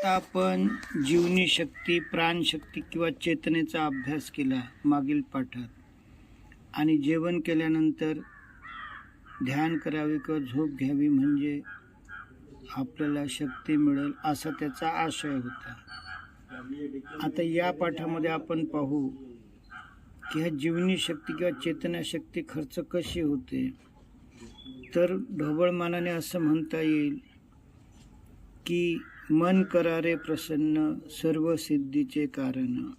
आता आपण जीवनी शक्ती, प्राणशक्ती किंवा चेतनेचा अभ्यास केला मागील पाठात. आणि जेवण केल्यानंतर ध्यान करावे किंवा झोप घ्यावी म्हणजे आपल्याला शक्ती मिळेल असा त्याचा आशय होता. आता या पाठामध्ये आपण पाहू की ह्या जीवनी शक्ती किंवा चेतना शक्ती खर्च कशी होते. तर ढोबळमानाने असं म्हणता येईल की मन करारे प्रसन्न सर्व सिद्धीचे कारण.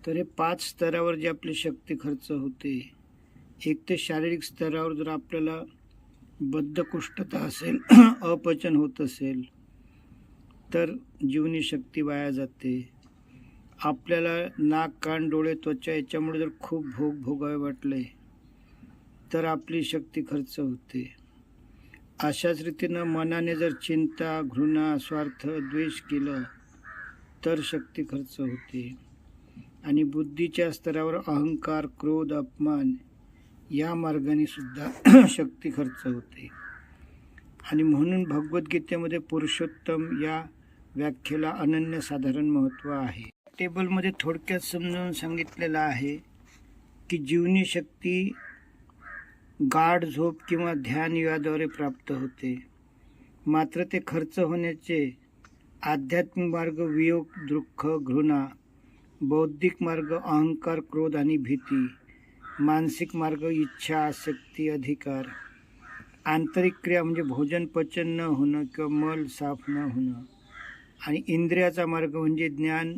तर हे 5 स्तरावर जी आपली शक्ती खर्च होते. एक ते शारीरिक स्तरावर जर आपल्याला बद्धकुष्ठता असेल, अपचन होत असेल तर जीवनी शक्ती वाया जाते. आपल्याला नाक, कान, डोळे, त्वचा याच्यामुळे जर खूप भोग भोगावे वाटले तर आपली शक्ती खर्च होते. अशाच रीतीनं मनाने जर चिंता, घृणा, स्वार्थ, द्वेष केलं तर शक्ती खर्च होते. आणि बुद्धीच्या स्तरावर अहंकार, क्रोध, अपमान या मार्गाने सुद्धा शक्ती खर्च होते. आणि म्हणून भगवद्गीतेमध्ये पुरुषोत्तम या व्याख्येला अनन्यसाधारण महत्त्व आहे. टेबलमध्ये थोडक्यात समजावून सांगितलेलं आहे की जीवनी शक्ती गाढ झोप किंवा ध्यान याद्वारे प्राप्त होते. मात्र ते खर्च होण्याचे आध्यात्मिक मार्ग वियोग, दुःख, घृणा, बौद्धिक मार्ग अहंकार, क्रोध आणि भीती, मानसिक मार्ग इच्छा, आसक्ती, अधिकार, आंतरिक क्रिया म्हणजे भोजन पचन न होणं किंवा मल साफ न होणं, आणि इंद्रियाचा मार्ग म्हणजे ज्ञान,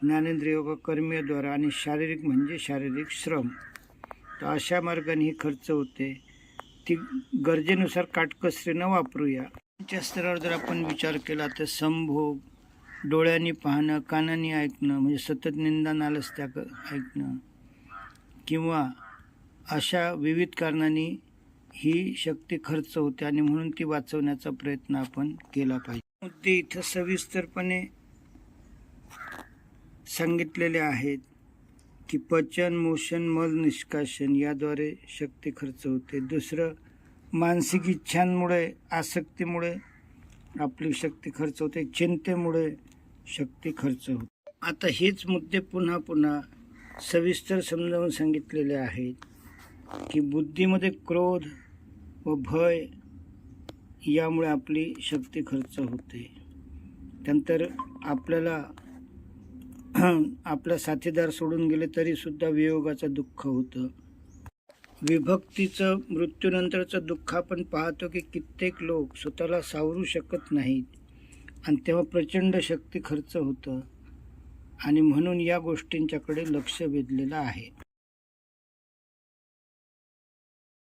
ज्ञानेंद्रिय व कर्मेद्वारा, आणि शारीरिक म्हणजे शारीरिक श्रम. तर अशा मार्गाने ही खर्च होते. ती गरजेनुसार काटकसरीनं वापरूया. त्या स्तरावर जर आपण विचार केला तर संभोग, डोळ्यांनी पाहणं, कानांनी ऐकणं म्हणजे सतत निंदा नालस्त्या ऐकणं, किंवा अशा विविध कारणांनी ही शक्ती खर्च होते आणि म्हणून ती वाचवण्याचा प्रयत्न आपण केला पाहिजे. मुद्दे इथं सविस्तरपणे सांगितलेले आहेत की पचन, मोशन, मल निष्काशन याद्वारे शक्ती खर्च होते. दुसरं, मानसिक इच्छांमुळे, आसक्तीमुळे आपली शक्ती खर्च होते. चिंतेमुळे शक्ती खर्च होते. आता हेच मुद्दे पुन्हा पुन्हा सविस्तर समजावून सांगितलेले आहेत की बुद्धीमध्ये क्रोध व भय यामुळे आपली शक्ती खर्च होते. त्यानंतर आपल्याला आपला साथीदार सोडून गेले तरी सुद्धा वियोगाचं दुःख होतं. विभक्तीचं, मृत्यूनंतरचं दुःख आपण पाहतो की कित्येक लोक स्वतःला सावरू शकत नाहीत आणि तेव्हा प्रचंड शक्ती खर्च होतं. आणि म्हणून या गोष्टींच्याकडे लक्ष वेधलेलं आहे.